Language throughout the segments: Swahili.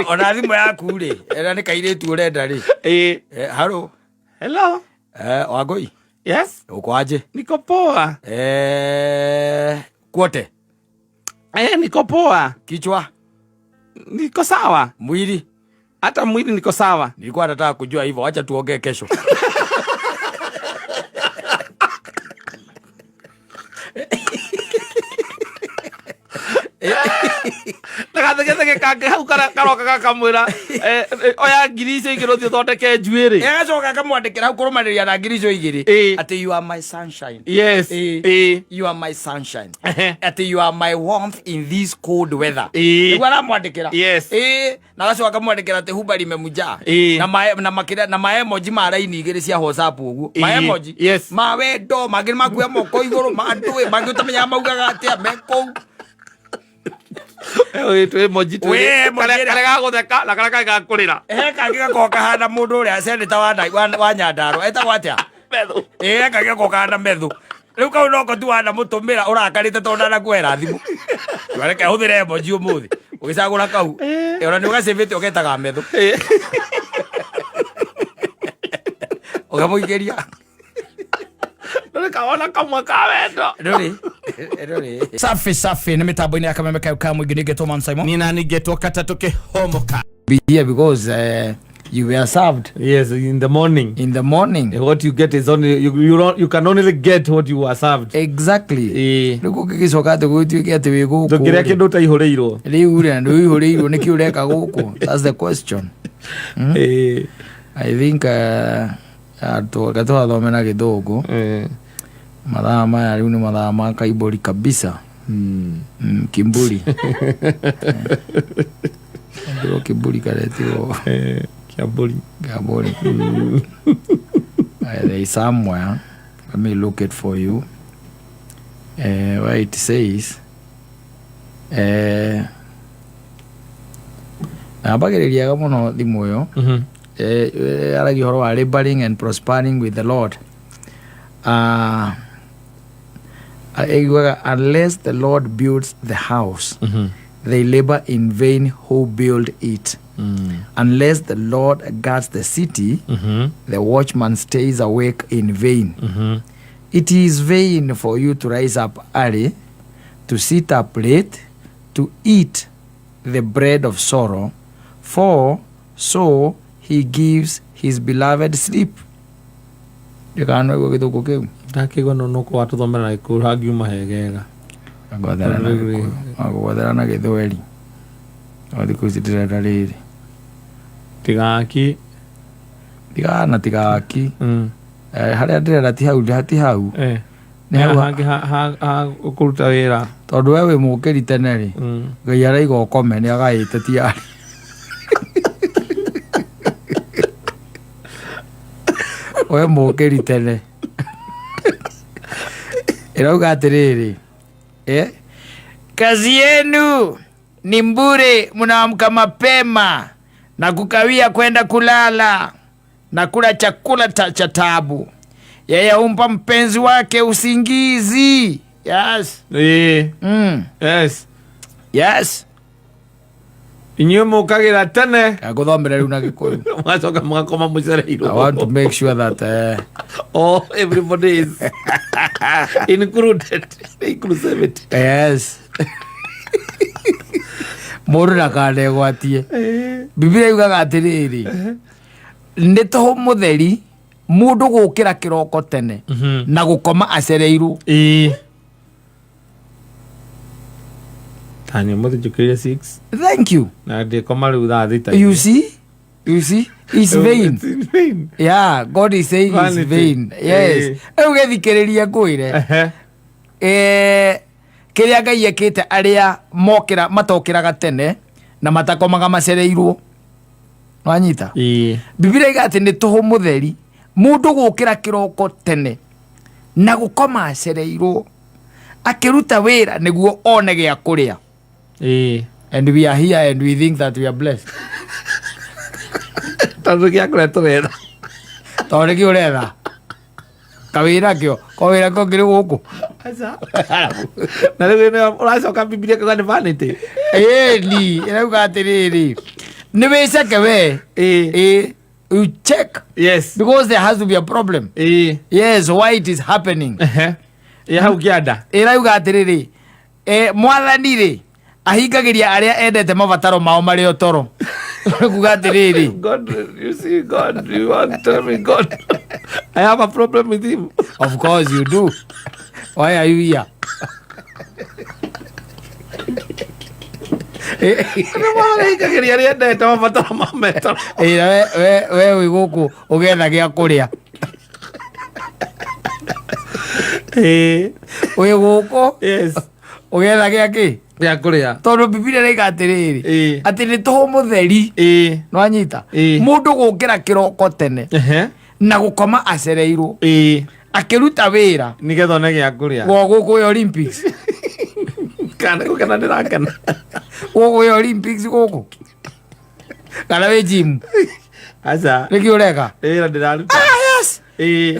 ona thimu yaku rĩ era nĩ kairĩtu ũrenda rĩ haro hello Wangui yes uko aje? Niko poa kwote niko poa. Kichwa niko sawa. Mwili hata mwili niko sawa. Nilikuwa nataka kujua hivyo, acha tuongee kesho. Nagathegethege kake hau karoka gakamwira oya ngiri icio igĩrĩ ũthiĩ ũthondeke njuĩrĩ. Agacoka kamwandĩkĩra hau kũrũmanĩrĩria na ngiri icio igĩrĩ atĩ you are my sunshine. Yes. You are my sunshine. Atĩ you are my warmth in this cold weather. Nĩguo aramwandĩkĩra. Yes. Na agacoka kamwandĩkĩra atĩ huba limemujaa. Na ma-emoji ma raini igĩrĩ cia WhatsApp ũguo. Ma-emoji. Yes. Ma wendo mangĩ makuoya moko igũrũ mandũĩ mangĩ ũtamenya maugaga atĩa me kũu. Emoji karega gũtheka na karega gakũrĩra. Kangĩ gakorwo kahana mũndũ ũrĩa seneta wa Nyandarua etagwo atĩa? Methu. Kangĩ gakorwo kahana Methu. Rĩu kau noko tu wanamũtũmĩra ũrakarĩte tondũ ndanakuhera thimũ. Reke hũthĩre emoji ũmũthĩ ũgĩcagũra kau ona nĩ ũgacĩbĩte ũgetaga Methu. Ũkamũingĩria kaona kamwe ka wendo. Rũrĩ safi nĩ mĩtambo-inĩ ya kameme kau ka mũingĩ nĩngetwo Man Simon. Nina nĩngetwo Kata Tũkĩhomoka. Be here because you were served. Yes, in the morning. In the morning. What you get is only you can only get what you are served. Exactly. Nĩguo gĩgĩcoka atĩ gũgĩtuĩke atĩ wĩ gũkũ. Ndũkĩrĩa kĩndũ ũtaihũrĩirwo. Rĩu rĩ ndũihũrĩirwo nĩkĩ ũreka gũkũ? That's the question. I think twathomera Gĩthũngũ. Mathaa maya rĩu nĩ mathaa ma Kaiburi kabisa. Kimburi. Ndio Kimburi karetirwo. Kiamburi. There is somewhere. Let me look it for you. Where it says nabagĩrĩriaga mũno thimũ ĩyo. Aragi ũhoro wa laboring and prospering with the Lord. Unless the Lord builds the house, they labor in vain who build it. Unless the Lord guards the city, the watchman stays awake in vain. It is vain for you to rise up early, to sit up late, to eat the bread of sorrow, for so he gives his beloved sleep. Ndikano ĩguo Gĩthũngũ kĩu ndakĩgwa no kwatũthomera na Gĩkũyũ hangiuma hegega agwathera na Gĩthweri o thikũ ici ndĩrenda rĩrĩ tigaki harĩa ndĩrenda ti hau nĩ hau hangĩ ũkũruta wĩra tondũ we wĩ mũkĩri tene rĩ Ngai araiga ũkome nĩ agaĩte ti arĩ we mũkĩri tene irauga atĩrĩrĩ kazi yenu ni mbure, mnaamka mapema na kukawia kwenda kulala na kula chakula cha taabu. Yeye humpa mpenzi wake usingizi. Yes. Yes. Inyuĩ mũkagĩra tene agũthomera rĩu na Gĩkũyũ mwacoka mwakoma mũcereirwo. I want to make sure that everybody is included. Inclusivity. Yes. Mũndũ ndakanegwatie. Biblia yugaga atĩrĩrĩ nĩ tũhũ mũtheri mũndũ gũkĩra kĩroko tene na gũkoma acereirwo. Tanya mũthĩ njũkĩrire 6. Thank you. Na ndĩkoma rĩu thaa thita. You see it's vain. Yeah, God is saying it's vain. Yes. Ũgethikĩrĩria ngwĩre kĩrĩa Ngai ekĩte arĩa matokĩraga tene na matakomaga macereirwo. Wanyita? Biblia iga atĩ nĩ tũhũ mũtheri mũndũ gũkĩra kĩroko tene na gũkoma acereirwo akĩruta wĩra nĩguo one gĩa kũrĩa. And we are here and we think that we are blessed. Tondũ gĩakũretwo wĩra. Tondũ kĩ ũretha kawĩra kĩo ko wĩra ko kĩrĩ gũkũ aca na rĩu nĩ ũracoka Biblia kuga nĩ vanity ni irauga atiriri nĩ wĩceke we you check because there has to be a problem yes why it is happening hau kĩanda irauga atiriri mwathani rĩ ahingagĩria arĩa endete mabataro mao marĩ o toro kuga atiriri God, you see God, you want to tell me God I have a problem with him. Of course you do. Why are you here? Ahingagĩria arĩa endete mabataro mao me toro we wĩ gũkũ ũgetha gĩa kũrĩa wĩ gũkũ ũgetha gĩa kĩ gĩa kũrĩa tondũ Biblia ĩrauga atĩrĩrĩ atĩ nĩ tũhũ mũtheri nĩwanyita mũndũ gũkĩra kĩroko tene na gũkoma acereirwo akĩruta wĩra nĩgetha one gĩa kũrĩa gũkũ Olympics kana gũkena ndĩrakena gũkũ Olympics gũkũ kana wĩ gym aca nĩkĩ ũreka wĩra ndĩraruta yes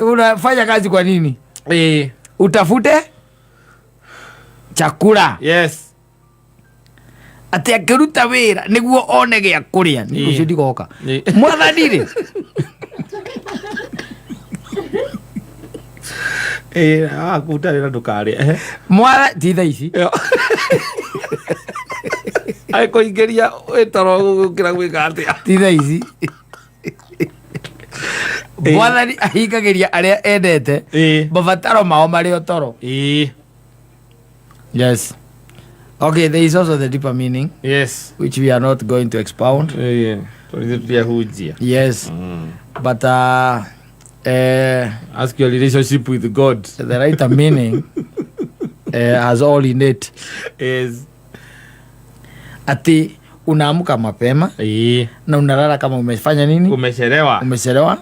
unafanya kazi kwa nini utafute chakula yes ati akĩruta wĩra nĩguo one gĩa kũrĩa nĩ ũcio ndigoka mwathani rĩ akuta wĩra ndũkarĩa mwana ti thaa ici akũingĩria wĩtoro gũkĩra gwĩka atĩa ti thaa ici mwathani ahingagĩria arĩa endete mabataro mao marĩ o toro yes okay there is also the deeper meaning which we are not going to expound yes but ask your relationship with God the right meaning has all in it ati unaamka mapema na unalala kama umefanya nini umechelewa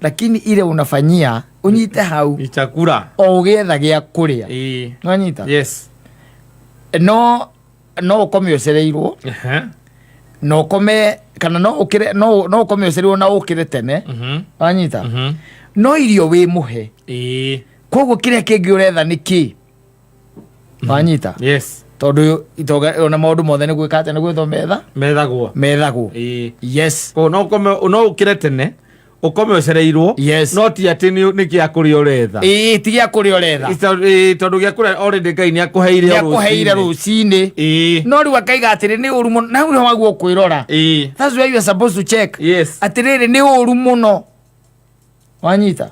lakini ile unafanyia unyite hau ni chakula o ugetha gĩa kũrĩa wanyita no ukome ũcereirwo no ukome kana no ukome ũcereirwo na ũkĩre tene wanyita no irio wĩ mũhe koguo kĩrĩa kĩngĩ ũretha nĩ kĩ wanyita tondũ ona maũndũ mothe nĩ gwĩka atĩa nĩ gwĩthwo methagwo yes no ũkĩre tene ukome ũcereirwo no ti atĩ nĩ gĩa kũrĩa ũretha ti gĩa kũrĩa ũretha tondũ gĩa kũrĩa already Ngai nĩ akũheire rũcinĩ no rĩu akaiga atĩrĩ nĩ ũru mũno na nĩ waguo kwĩrora that's why you are supposed to check atĩrĩrĩ nĩ ũru mũno wanyita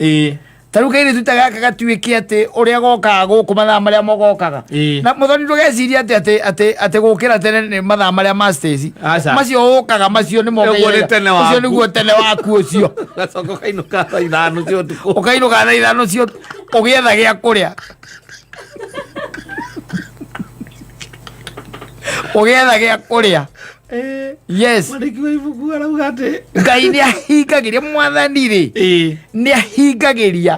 tarĩu kairĩtu ta gaka gatuĩke atĩ ũrĩa gokaga gũkũ mathaa marĩa mogokaga na mũthoni ndũgeciria atĩ gũkĩra tene nĩ mathaa marĩa ma stage macio ũkaga macio nĩmo ũcio nĩguo tene waku ũcio ũkainũka thaa ithano cia ũtukũ ũgĩetha gĩa kũrĩa ũgĩetha gĩa kũrĩa yes Ngai nĩ ahingagĩria mwathani rĩ nĩ ahingagĩria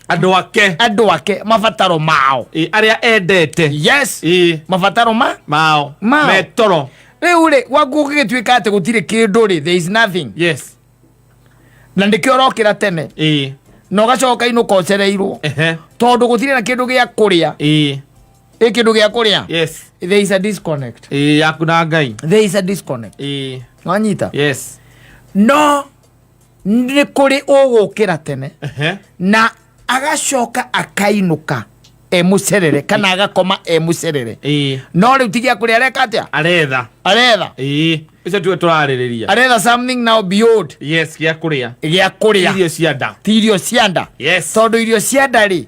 andũ ake mabataro mao arĩa endete yes mabataro mao me toro rĩu rĩ waguo gũgĩtuĩka atĩ gũtirĩ kĩndũ rĩ there is nothing na nĩkĩo ũrokĩra tene na ũgacoka inũka ũcereirwo tondũ gũtirĩ na kĩndũ gĩa kũrĩa kĩndũ gĩa kũrĩa there is a disconnect yaku na Ngai there is a disconnect wanyita no nĩ kũrĩ ũgũkĩra tene na agacoka akainũka mũcerere kana agakoma mũcerere no rĩu ti gĩa kũrĩa areka atĩa aretha icio tuwe tũrarĩrĩria aretha something now beyond gĩa kũrĩa irio cia nda ti irio cia nda tondũ irio cia nda rĩ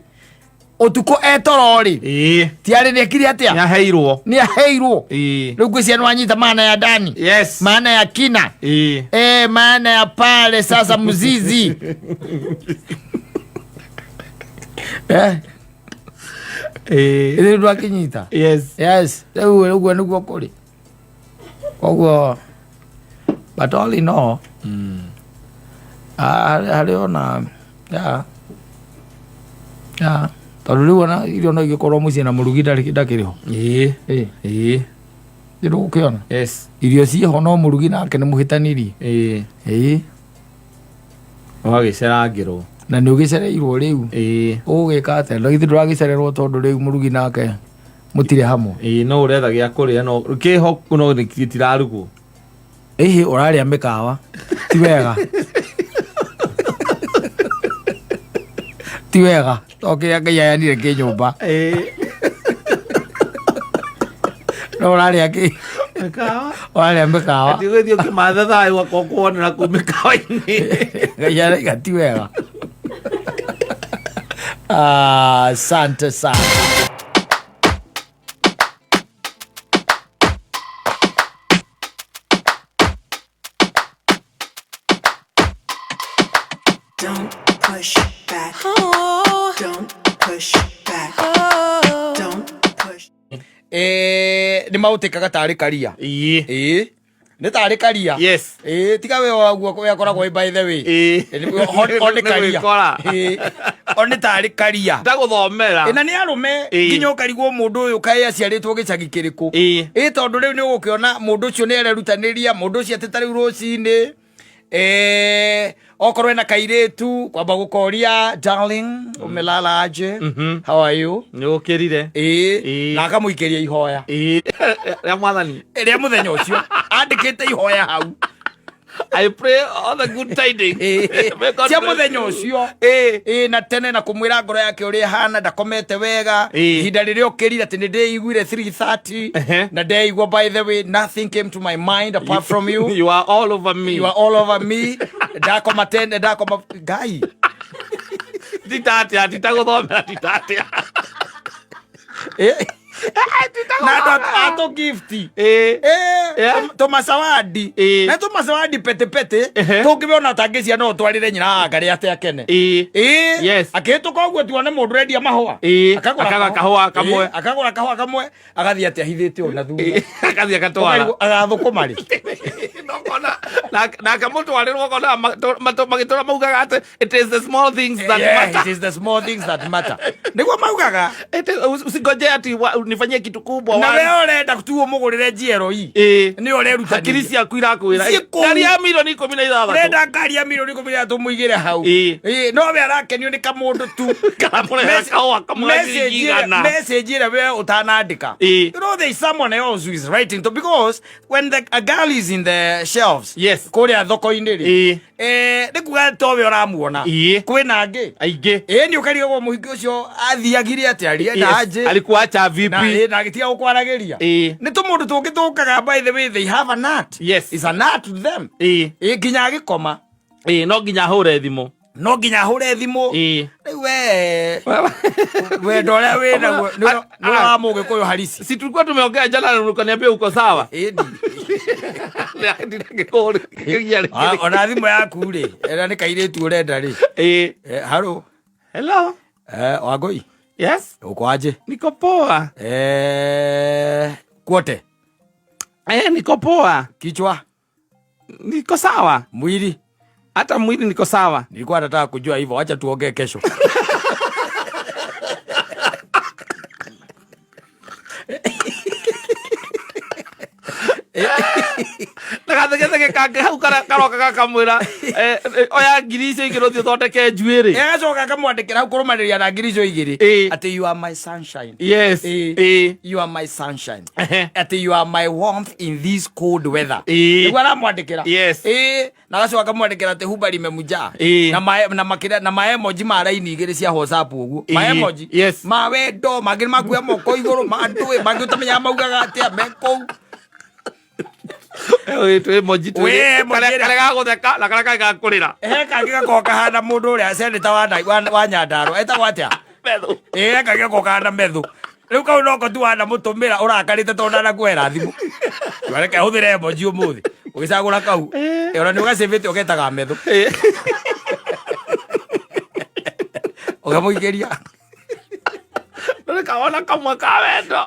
ũtukũ etoro rĩ tiarĩ nĩekire atĩa nĩ aheirwo rĩu ngwĩcia nĩwanyita maana ya ndani maana ya kina maana ya pale sasa mzizi rĩu ndwakinyita rĩu ũguo nĩguo kũrĩ koguo but all in all harĩ ona tondũ rĩu ona irio no igĩkorwo mũciĩ na mũrugi ndakĩrĩ ho ndũ gũkĩona irio ciĩho no mũrugi nake nĩ mũhĩtanirie ũgagĩcerangĩrwo na nä å gä cereirwo rä u å gä ka atä no githä ndå ragä cererwo tondå rä u må rugi nake må tirä hamwe no å retha gä a kå rä a no kä ho no tirarugwo ä å rarä a mä kawa ti wega ti wega okä a ngai ayanire kä nyå mba no å rarä a kä å rarä a mä kawa gå thiä å kä mathe thayå wakorwo kuonera kå mä kawa-inä ngai araiga ti wega asante sana. Don't push back. Don't push back. Don't push. Nä maåtĩkaga tarĩ karia nä tarĩ karia tiga we waguo we akoragwo by the way onä karia onä tarĩ karia ndagå thomera na nä arũme nginya å karigwo må ndå å yå kaä aciarĩtwo gä cagi kä rä kå tondå rä u nä å gå kä ona må ndå å cio nä arerutanä ria må ndå å cio atä tarä u rå cinä okorwo ena kairĩtu kwamba gå koria darling umelala aje how are you nä å kä rire na akamå ikä ria ihoya rä mwathani rä må thenya å cio andä kä te ihoya hau I pray all the good tidings cia må thenya å cio na tene na kå mwä ra ngoro yake å rä hana ndakomete wega ihinda rä rä a å kä rire atä nä ndeiguire 3:30 na ndeigua by the way nothing came to my mind apart from you you are all over me you are all over me ndakoma tene ndakoma ngai titatia titagå thomera titatia na ato gifti to masawadi na to masawadi pete pete to kibe ona tangĩcia no twarire nyina ngari ate akene yes akĩhĩtũka ũguo tuone mũndũ rendia mahũa akagũra kahũa kamwe agathiĩ atĩ ahithĩte ũna thutha agathiĩ agatwara agathũkũma rĩ nake mũtwarĩrwo kona magĩtũra maugaga atĩ it is the small things that matter it is the small things that matter nĩguo maugaga usingoje ati nifanyie kitu kubwa na wewe urenda kutuo mugurire GRE ni ureruta akiri ciaku irakwira ngari ya milioni 16 urenda ngari ya milioni 16 muigire hau no we arakenio ni kamundu tu message ira we utanandika you know there is someone else who is writing to because when a girl is in the shelves yes kuria thoko-inĩ ri ni kuga towe uramuona kwina ngi aingi ni ukarigo muhingi ucio athiagire ati arienda aje alikuacha vipi na gitia gukwaragiria ni tumundu tungithukaga by the way they have a nut yes is a nut to them nginya gikoma no nginya hure thimu no nginya hure thimu we ndore we na no amuge koyo halisi si tulikuwa tumeongea jana na ukaniambia uko sawa ona thimu yaku ri era ni kairitu urenda ri haro hello Wangui yes uko aje niko poa kwote niko poa kichwa niko sawa mwili hata mwili niko sawa nilikuwa nataka kujua hivyo acha tuongee kesho nagathegethege kange hau karoka gakamwĩra oya ngiri icio igĩrĩ ũthiĩ ũthondeke njuĩrĩ agacoka kamwandĩkĩra hau kũrũmanĩrĩria na ngiri icio igĩrĩ atĩ you are my sunshine yes you are my sunshine atĩ you are my warmth in this cold weather nĩguo aramwandĩkĩra yes na agacoka kamwandĩkĩra atĩ humba limemujaa na maemoji ma raini igĩrĩ cia WhatsApp ũguo maemoji ma wendo mangĩ makuoya moko igũrũ mandũĩ mangĩ ũtamenyaga maugaga atĩa mekũu karĩa gagũtheka na karĩa gagakũrĩra kangĩ gakorwo kahana mũndũ ũrĩa seneta wa Nyandarua etagwo atĩa kangĩ gakorwo kahana methũ rĩu kau noko tu wanamũtũmĩra ũrakarĩte tondũ ndanakuhera thimũ reke hũthĩre emoji ũmũthĩ ũgĩcagũra kau ona nĩ ũgacĩbĩte ũgetaga methũ ũkamũikĩria kawona kamwe ka wendo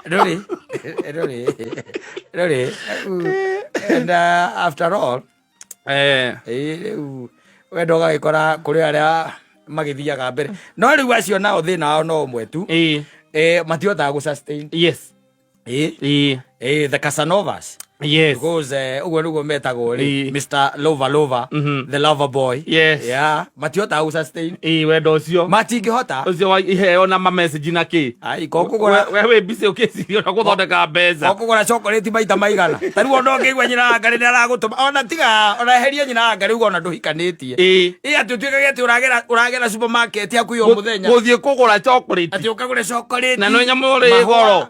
rũrĩ and after all rĩu wendo ũgagĩkora kũrĩ arĩa magĩthiaga mbere no rĩu acio nao thĩna wao no ũmwe tu matihotaga gũ sustain yes the Casanovas Yes. Because ugo nugo metagwo Ĩ. Mr. Lover the lover boy. Yes. Yeah, matiota au sustain. Wendo ucio. Matingihota. Ucio wa iheo na ma message na ki. Ai kokugora We busy ukicirio na guthondeka mbeca. kokugora chocolate maita maigana. Tari wono ngigwa nyina ngari ndaragutuma. Ona tiga ona heria nyina ngari ugo ona nduhikanitie. Ati tuikage ati uragera supermarket yaku yo muthenya. Guthie kugura chocolate. Ati ukagure chocolate. Na no nyamu ri goro.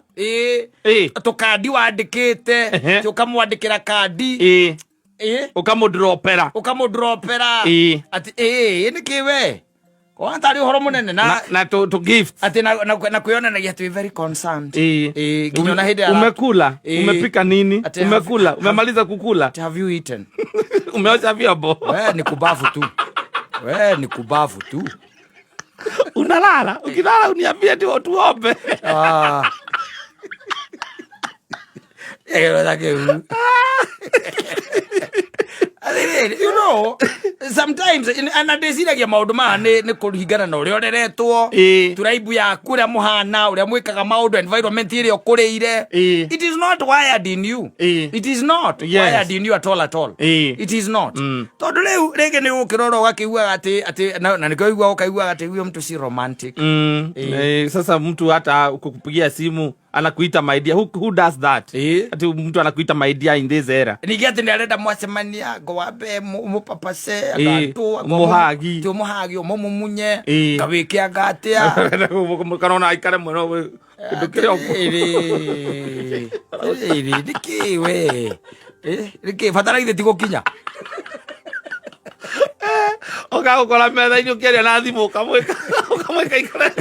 Tukandi wandikite tukamwandikira kandi ukamudropera ati nikiwe kwa tari uhoro munene na to gift ati na kuyonanagia tu very concerned nginya na hidi umekula umepika nini umekula umemaliza kukula have you eaten umeosha vyombo wewe ni kubavu tu unalala ukilala uniambie tu tuombe you know, sometimes anadeciragia maundu maya ni kurigana na uria ureretwo turaibu yaku uria muhana uria mwikaga maundu environment iria ukuriire. It is not wired in you. It is not wired in you at all. It is not. Tondu riu rege ni ukirora ugakiuga ati na nikoigua ukaigua ati huyo mtu si romantic. Sasa mtu hata ukukupigia simu anakuita my dear. Who does that? Ati mtu anakuita my dear in this era. Nigiate ni arenda mwacemania go wabe mupapase agatu muhagi tu muhagi mumumunye kawikia gatia kanona aikare muno ndukire dikiwe diki fatara ide tigukinya ukagukora metha ini ukiaria na thimu ukamwika ikare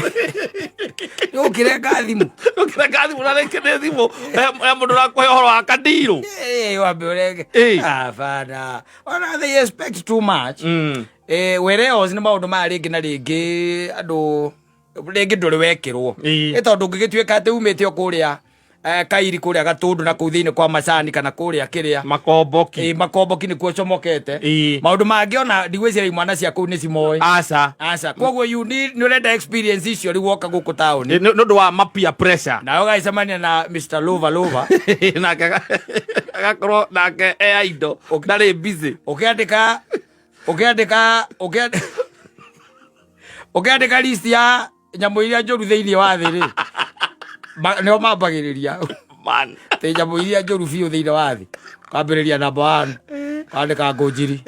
ukireka thimu na rekene thimu mundu rakwe horo akadiru wabe urege fana ona they expect too much whereas ni maundu ma ringi na ringi andu ringi nduri wekirwo tondu ngigituika ati umite okuria kairi kuria gatundu na kuu thiini kwa macani kana kuria kiria makomboki ni kuo comokete maundu mangi ona ndigwicira imwana cia kuu ni cimoi aca koguo you need ni urenda experience icio ri woka guku town nundu wa mapia pressure na ugaicemania na Mr. Lover nake agakorwo nake indo ndari busy ukiandika list ya nyamu iria njoru thiini wa thi ri nio mambagiriria man te nyamu iria njoru biu thiini wa thi kwambiriria number 1 kwandika Ngũnjiri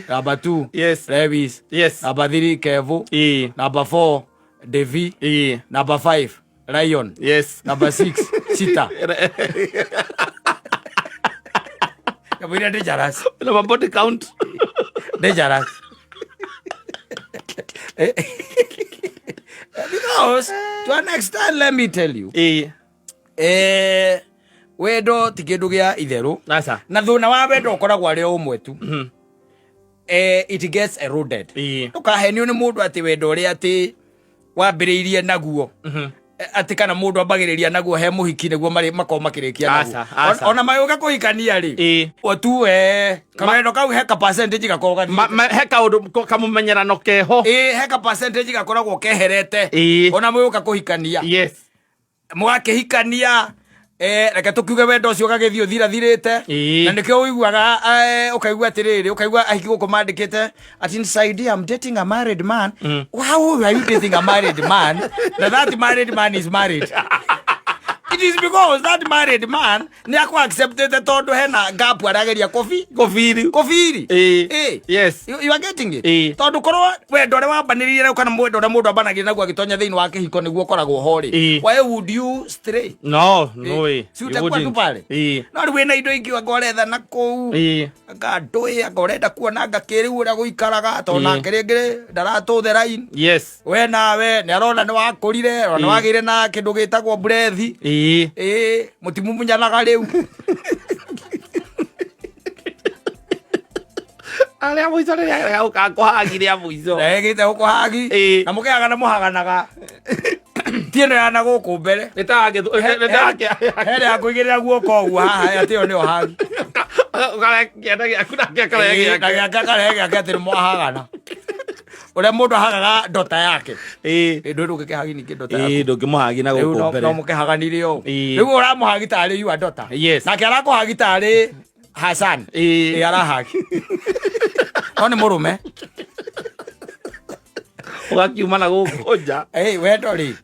number 2 yes Lewis yes number 3 Kevo number 4 Devi number 5 Lion yes number 6 Sita nyamu iria dangerous number body count dangerous because to an extent let me tell you wendo ti kindu gia itheru na thuna wa wendo ukoragwo ari umwe tu it gets eroded tukahenio ni mundu ati wendo ri ati wambiriirie naguo ati kana mundu ambagiriria naguo he muhiki niguo mako makirikia naguo ona mayuga kuhikania ri otu kawendo kau heka percentage gakorwa heka undu kamumenyerano keho heka percentage gakoragwo keherete ona mayuga kuhikania yes mwakihikania reke tukiuge wendo ucio gagithio thirathirite na nikio uiguaga ukaigua atiriri ukaigua ahiki guko mandikite ati inside I'm dating a married man. How are you dating a married man? That married man is married. It is because that married man ni akwa accepted tondu hena gap arageria kofiri yes you are getting it tondu korwo wendo re wambaniririe kana mwendo re mundu ambanagira naguo agitonya thiini wa kihiko niguo koragwo hori why would you stray no way si utakuwa tu pale no ri wena indo ingi wagoretha na kuu ngandui agorenda kuona ngakiriu uria guikaraga tona ngiringiri ndaratuthe line yes we nawe ni arona ni wakurire ona wagire na kindu gitagwo breath mutimu munyanaga riu aria muico riria ukakuhagire amuico regite ukuhagi na mukiaga na muhaganaga tieno yana guku mbere here akuigirira guoko uguo haha ati yo ni ohagi ukarekia na giaku na giakarege ati ni mwahagana Ule mundu hagaga ndota yake ndu ngikihagi ni ndota yake ndungimuhagi na guku mbere no mukihagani rio riu uramuhagita ari yu ndota nake arakuhagita ari Hassan arahagi oni murume ugakiuma na gukunja wendo ri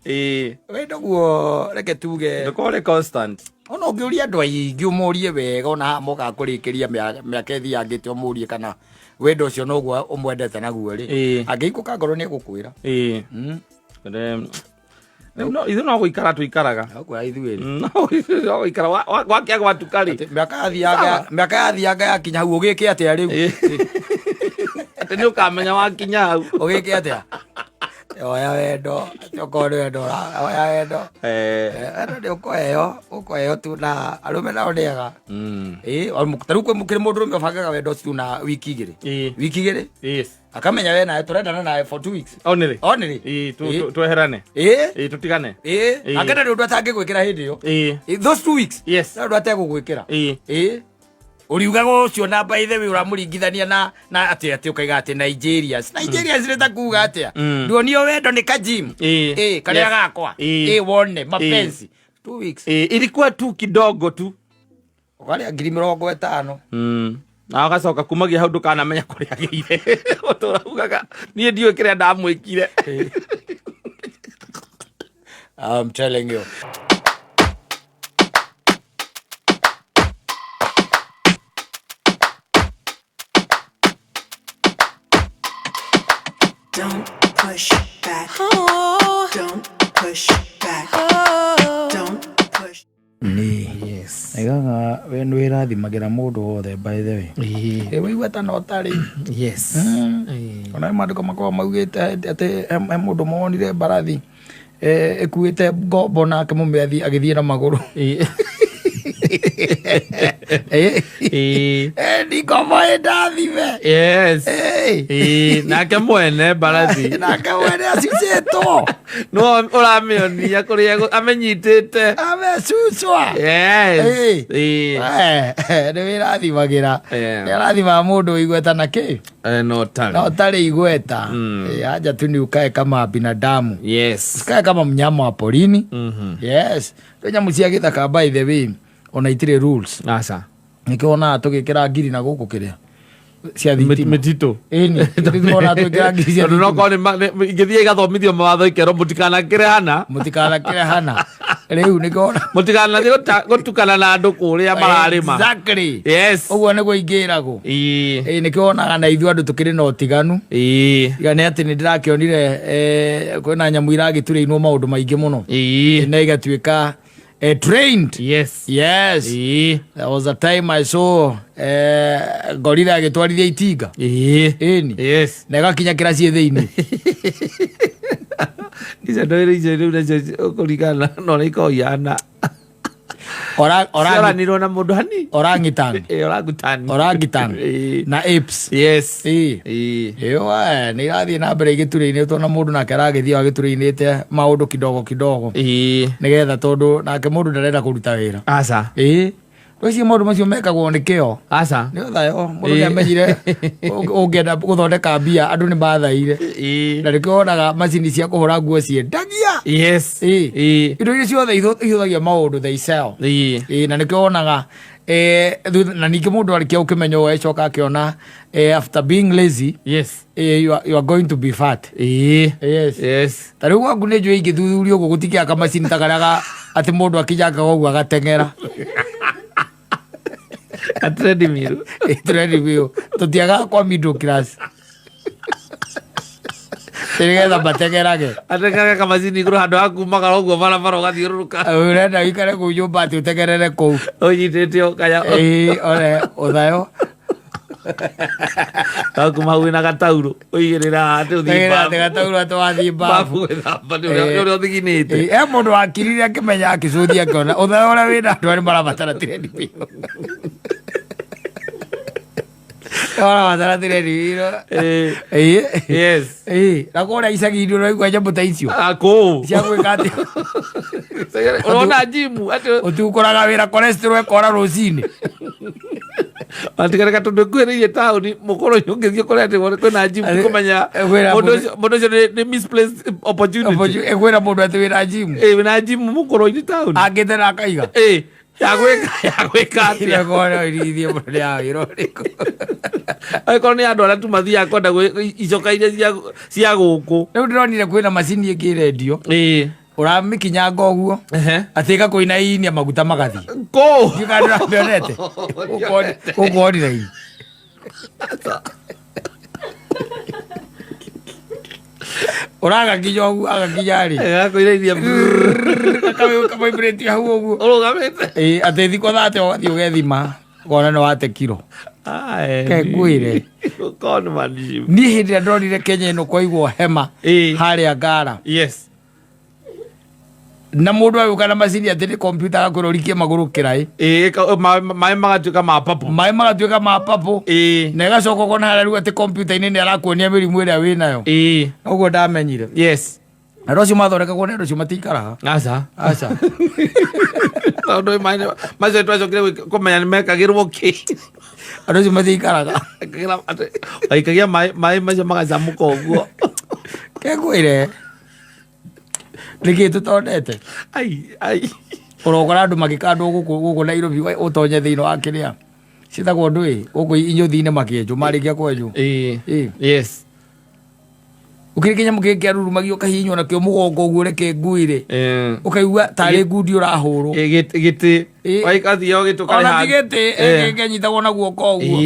wendo guo reke tuge ndukore constant ona ungiuria andu aingi umurie wega ona moka kurikiria miaka yangite umurie kana wendo ucio noguo umwendete naguo ri angiikuka ngoro ni egukwira no ithu no guikara tuikaraga kwa ithuiri no guikara wakia gwatukari miaka yathianga yakinya hau ugike atia riu ati ni ukamenya wakinya hau ugike atia oya wendo tokore wendo oya wendo ndi ukoyo tu na arume nao ndiega taru kwe mukire mundu rume bangaga wendo tu na wiki igiri akamenya we nawe turendana nawe for 2 weeks oniri tweherane tutigane akenda ndu atangigwikira hindi yo those 2 weeks ndu ategugwikira uriugaga ucio na by the way uramuringithania na ati ukaiga ati Nigeria rita kuga atia nduonio wendo ni kajim karia gakwa wone mapenzi 2 weeks ilikuwa tu kidogo tu ukaria 50,000 na agacoka kumagia hau ndukanamenya kuria agiire uturagugaga nie ndiwe kiria ndamwikire I'm telling you. Don't push back. Oh. Don't push back. Oh. Don't push. Yes. Igaga wendo irathimagira mundu wothe by the way. Weigua ta no tari. Yes. Ona maandiko makwa maugite ati mundu monire mbarathi ekuite ngombo nake mumeathi agithie na maguru. Ndikomo ndathime. Yes. Nake mwene mbarathi nake mwene acicetwo no uramionia kuria amenyitite amecucwa. Yes. Ni wirathimagira ni arathima mundu igweta na ki no tari igweta aja tu ni ukae kama binadamu. Yes. Ukae kama mnyama wa porini. Yes. Nyamu cia githaka by the way ona itire rules asa nikiona tugikira ngiri na guku kiria cia thitima mitito ni tukiona tugikira ngiri cia no ko ni ngithie gathomithio mawatho ikero mutikana kire hana riu nikiona mutikana gutukana na andu kuria mararima. Exactly. Yes. Uguo niguo ingirago nikiona na ithu andu tukiri na utiganu igane ati ni ndirakionire kwina nyamu iragitureinwo maundu maingi muno na igatuika trained. Yes. There was a time I saw gorilla agitwarithia itinga Yes. na gakinya kiraci thiini ice riu kurigana no ikoyana oranirwo na mundu hani orangitan na apes. Yes. Iyo ni irathie na mbere igitureine tona mundu nake aragithia agitureine maundu kidogo nigetha tondu nake mundu ndarenda kuruta wira asa Rweci maundu macio mekagwo ni kio asa ni thayo mundu niamenyire ungenda guthondeka mbia andu ni mathaire na nikionaga macini cia kuhura nguo ciendagia. Yes. Indo iria ciothe ihuthagia maundu they sell na nikionaga na ningi mundu arikia ukimenya wecoka akiona after being lazy. Yes. You are going to be fat. Yes. Tariu wangu ni njui igithuthurio guku gutikia kamacini takaraga ati mundu akijanga gogua gatengera treadmill tutiaga kwa middle class tigetha bategerage atengeraga kamacini iguru handu hakumagara uguo barabara ugathiururuka urenda wikare ku nyumba ati utegerere kuu unyitite ukaya ore uthayo takuma wina gatauro uigirira ati uthimba gatauro atwathi babu uri uthiginite mundu wakirire akimenya akicuthia akiona uthayo ura wina andu ari marabatara tireni biu matara tireni yes na kuria icagi-ini uraigua nyamũ ta icio kũu cia gwĩka atĩ urona jimu ati ũtiũkoraga wĩra cholesterol ekora rũcinĩ Atikana tondu kwiriye tauni mukoro nyongethio korete kwina gym kumenya mundu cio ni misplaced opportunity ekwira mundu ati wina gym wina gym mukoro ini tauni angithera akaiga yagwika atia goro irithie mundu ya wiro riku aikorwo ni andu aria tu mathiaga kwenda icoka iria cia guku riu ndironire kwina macini ingi redio uramikinyanga uguo atika kuina inia maguta magathi ko yukandira mbionete ukonire hii uraga kijo uguo agakijari agakoira iria kama vibrate hau uguo urugamite atethi ko thate ugathi ugethima kona no wate kiro ke gwire kon mani ni hindi ndonire Kenya ino koigwo hema haria Ngara yes na mundu ayuka na macini ati ni computer akurorikie maguru kirai mai magatuika ma papo na gacoka kona haria ati computer ini ni arakuonia mirimu iria winayo uguo ndamenyire yes na rocio mathoreka kona ndio cio matikaraga aca tondu macio twacokire kumenya ni mekagirwo ki andu cio matikaraga aikagia mai macio magacamuka uguo ke gwire niki tutondete ai urogora andu magikandwo guku Nairobi utonye thiini wa kiria citagwo ndui guku inyuthi-ini makienjwo marikia kwenjwo yes ukirikinya mukikia rurumagio kahinywo nakio mugongo uguo reke nguire ukaigua tari ngundi urahurwo giti waikathio gitukari ha giti ngenyitagwo na guoko uguo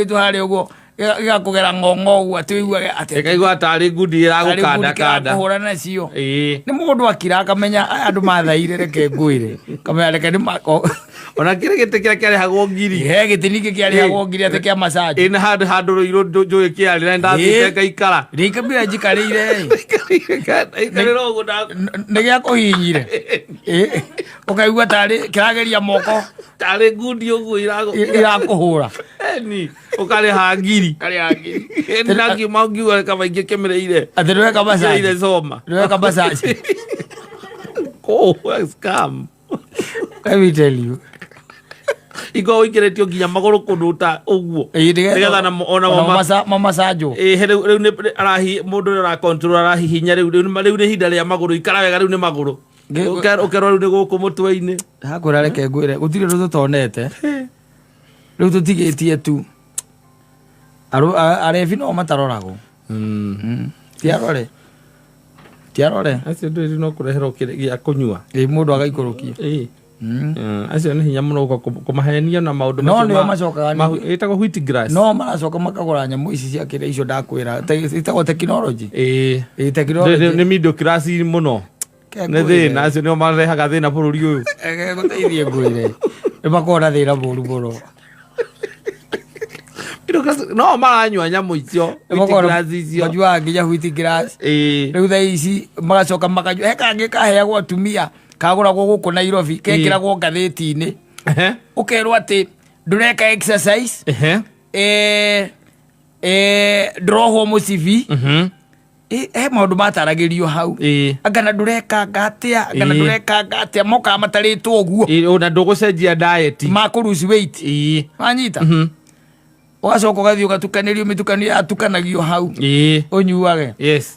itu hari uguo igakugera ng'ong'o uguo ati uiguage ati ikaigua tari ngundi iragukanda kuhura nacio ni mundu akira akamenya andu mathaire reke nguire kamenya reke ni mako ona kire giti kiria kiarehagwo ngiri giti niki kiarehagwo ngiri ati kia massage ina handu ruiru njui kiari na ndathite ngaikara rikambira njikarire ikarira uguo ni gia kuhinyire ukaigua tari kirageria moko tari ngundi uguo irakuhura ni ukareha ngiri ena kiuma ngiuga kama ingi kemereire ati rweka massage ile soma rweka massage scam let me tell you iko ikiretio nginya maguru kunduta uguo nigetha na ona mamasajo riu ni arahi mundu ara control arahi hinya riu ni hinda ria maguru ikara wega riu ni maguru ukerwa riu ni guku mutwe-ini hakura reke ngwire gutire ru tutonete riu tutigitie tu arevi no mataroragwo tiarore acio ndu no kureherwo kia kunyua mundu agaikurukia acio ni hinya muno kumahenia na maundu no nio macokaga itagwo wheat grass no maracoka makagura nyamu ici cia kiria icio ndakwira itagwo technology technology ni middle class muno ne thina acio nio marehaga thina bururi uyu guteithie ngwire ni makona thina buru muno no maranyua nyamu icio majua nginya wheat grass riu thaa ici magacoka makanyua he kangi kaheagwo atumia kaguragwo guku Nairobi kekiragwo ngathiti-ini ukerwo ati ndureka exercise ndrohwo mucibi he maundu mataragirio hau angana ndureka ngatia angana ndureka ngatia moka mataritwo uguo ona ndugucenjia diet ma lose weight manyita ugacoka ugathii ugatukanirio mitukanio atukanagio hau unyuage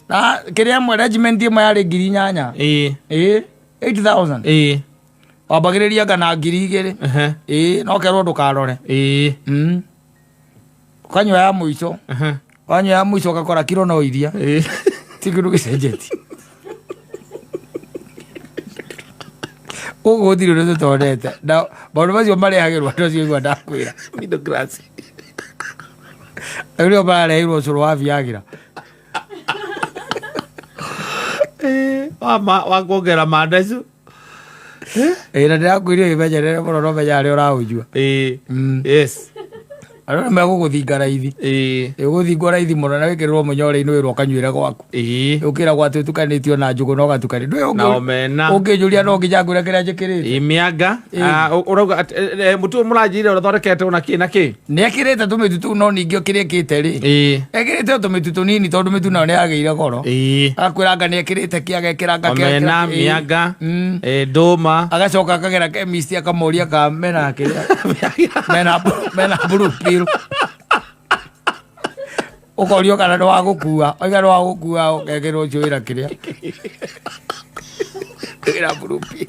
na kiria mwe regiment imwe yari 8,000 8,000 wambagiriria ngana 2,000 no kerwo ndukarore ukanyua ya muico wanyua ya muico ugakora kiro no iria ti kindu gicenjeti uguo thiri ri tutonete na maundu macio marehagirwo andu acio igua ndakwira middle class ndio marehirwo curu wa Viagra wakuongera mandacu na ndirakwĩria gĩmenyerere mũno no menya arĩa ũraũnyua yes Arona meguguthinga raithi. Uguthinga raithi muno na wikirwo munyore-ini wirwo kanyuire gwaku. Ukira gwatu tukanitio na njugu no gatukani. Na omena. Ungijuria no ngijagura kiria njikirite. Imianga. Urauga mutu murajire urathondekete una kina ki? Ni ekirite tumitutu no ningio kiria kite ri. Ekirite tumitutu nini tondu mitu nao ni ageire goro. Akwiranga ni ekirite kiagekiranga kia. Omena, mianga, nduma. Agacoka akagera chemist akamoria ka mena kiria. Mena blue pill. Ukorio kana ndo wagukua, oiga ndo wagukua ukegero joira kiria. Kira blue pill.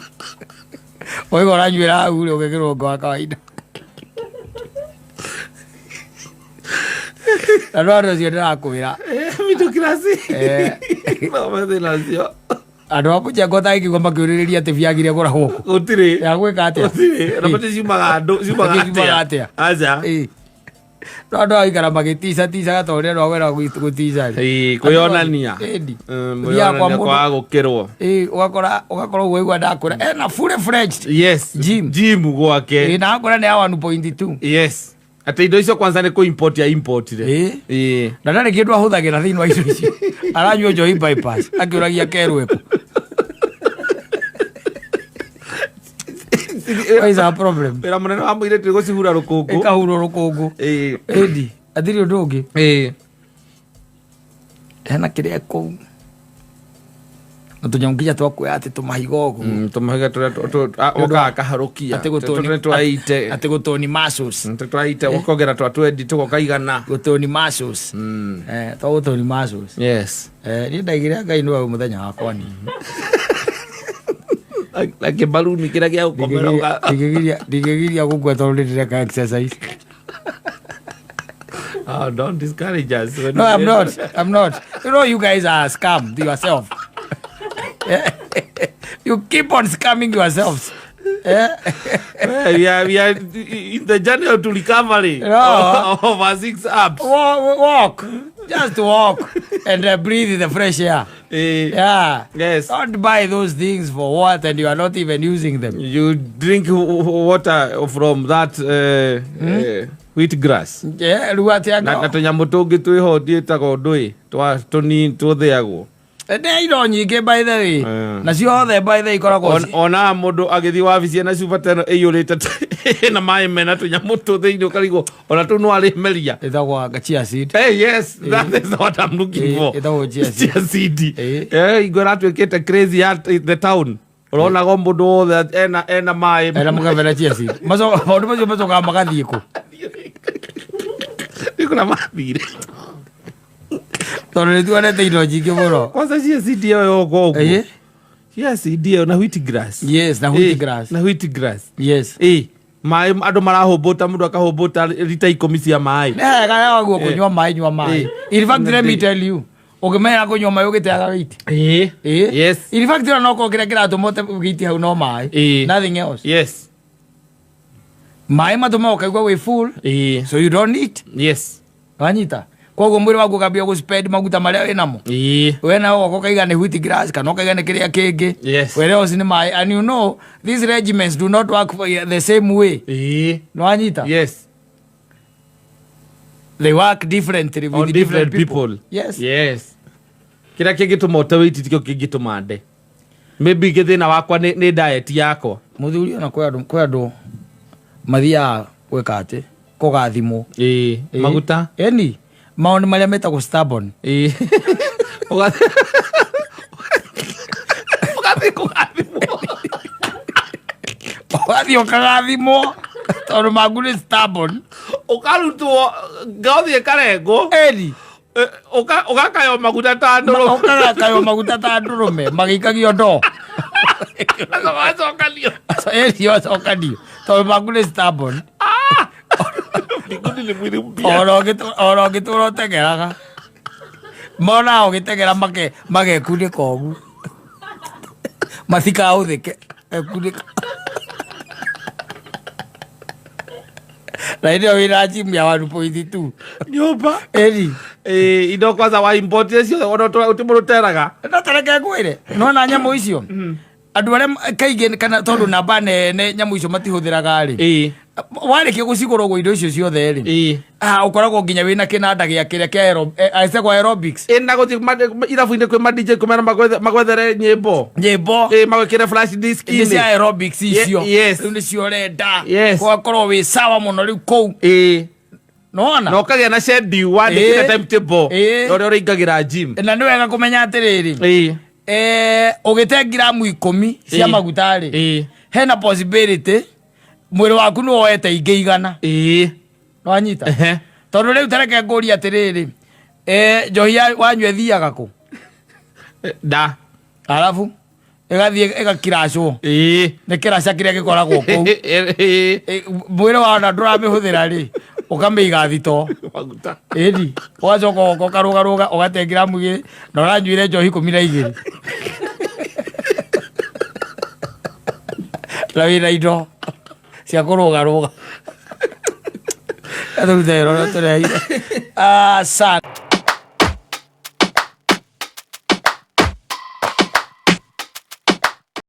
Oiga ranywira ule ukegero ngo kawaida. Ando cio ndirakwira. Mitu kirasi. Mama de nacio. Ando apu jango ta ikigwa makiuririria ati biagire gora huko. Gutire. Ya gwika atia. Gutire. Na pete ciumaga atia. Aja. Ando aikara magitiza gatorĩa no gwera gutiza. Kwionania. Mwionania kwa gukirwo. Ugakora uigwa ndakura. Na fully fledged. Yes. Gym gwake. Na akora ni 1.2. Yes. Ate indo icio kwanza ni ku import ya import re. Na ndari kindu ahuthagira thiini wa icio icio. Aranyua joy bypass. Akiuragia kerwepo. What is a problem? Pero munene wa mwire tiri gucihura rukungu. Ikahura rukungu. Edi, athiri undu ungi. Hena kiria ku. Natunyongija twakuya ati tumahigo gu. Tumahiga oka kaharukia. Ati gutoni muscles. Twaite ukogera twa 20 tugokaigana. Gutoni muscles. Twa gutoni muscles. Yes. Ni ndaigira ngai no muthenya wakwa ni. Like balloon kira kia ukomera. Digegiria gukwa tondu ndireka exercise. Oh, don't discourage us. No, I'm not. You know, you guys are scam to yourself. You keep on scamming yourselves. We are in the journey to recovery of our 6 apps. Walk. Just walk and breathe in the fresh air. Yeah. Yes. Don't buy those things for what and you are not even using them. You drink water from that wheat grass. Yeah, na tunyamu tungi twiho ndietagwo ndui tuthiagwo. Ne indo nyingĩ by the way. Na ciothe by the way ikoragwo ona mundu agithi wabici na cuba teno iyurite na mai mena tunyamu tuthiini ukarigwo ona tu no ari meria ithagwa chia seed. Yes, that is what I'm looking for. Ithagwa chia seed. Igora twikite crazy at the town. Urona go mundu wothe ena mai ena mugavera chia seed. Maundu macio macokaga magathiĩ kũ? Nikuna mathire. Tondu nituonete indo nyingĩ mũno. Kwanza chia seed ĩyo yogo ũguo. Chia seed ĩyo na wheat grass. Yes, na wheat grass. Na wheat grass. Yes. Mai andu marahũmbũta mundu akahũmbũta rita 10 cia mai. Ne ga waguo kunywa mai nywa mai. In fact let me tell you. Ukimenya kunywa mai ugiteaga weight. Yes. In fact no ko kira kiratumote ugiti hau no mai. Nothing else. Yes. Mai matuma ukaigua we full. So you don't need. Yes. Wanyita. Koguo mwiri waku ukambia guspend maguta maria winamo. We na wako kaigane wheat grass kana kaigane kiria kingi. Whereas ni mai and you know these regimens do not work for the same way. No wanyita. Yes. They work differently with different people. Yes. Yes. Kira kingi tumote tikio kingi tumande. Maybe githina wakwa ni diet yakwa. Muthuri ona kwa andu mathia gwika ati kugathimo. Maguta. Eni maundu maria metagwo stubborn. Ugathi kugathimo. Ugathi ukagathimo. Tondu magu ni stubborn. Ukarutwo ngothi ikarengo. Eni. Ukakayo maguta ta nduru. Ukakayo maguta ta ndurume. Magikagio ndo. Wacokanio. Eni wacokanio. Tondu magu ni stubborn. Oro ngitũra ũtegeraga mona ũgĩtegera magekunĩka ũgu matikaũthĩke ekunĩka na ĩrĩa wĩra gym ya 1.2 nyũmba eri indo kwanza wa import icio ona ũtimũrũteraga ndatereke ngwĩre nona nyamũ icio andũ arĩa kaingĩ kana tondu namba nene nyamũ icio matihũthĩraga rĩ warĩkia gũcigũrogwo indo icio ciothe rĩ ũkoragwo nginya wĩna kĩnanda gĩa kĩrĩa kĩa aerobics na gũthiĩ irabu-inĩ kwĩ ma DJ kũmera magwethere nyĩmbo magwĩkĩre flash disk cia aerobics icio rĩu nĩcio ũrenda gwakorwo wĩ sawa mũno rĩu kũu nona no kagĩa na schedule wandĩkĩre timetable ũrĩa ũrĩingagĩra gym na nĩ wega kũmenya atĩrĩrĩ ũgĩte gramu 10 cia maguta rĩ hena possibility mwĩrĩ waku nĩ woete ingĩ igana no anyita tondũ rĩu tareke ngũria atĩrĩrĩ njohi wanyua thiaga kũ da arabu ĩgathiĩ ĩgakiracwo nĩ kĩraca kĩrĩa gĩkoragwo kũu mwĩrĩ wana ndũramĩhũthĩra rĩ ũkamĩiga thito ĩni ũgacoka ũkarũgarũga ũgate gramu 2 na ũranyuire njohi 12 na wĩna indo cia kũrũgarũga. Athurutero tũreire. Sana.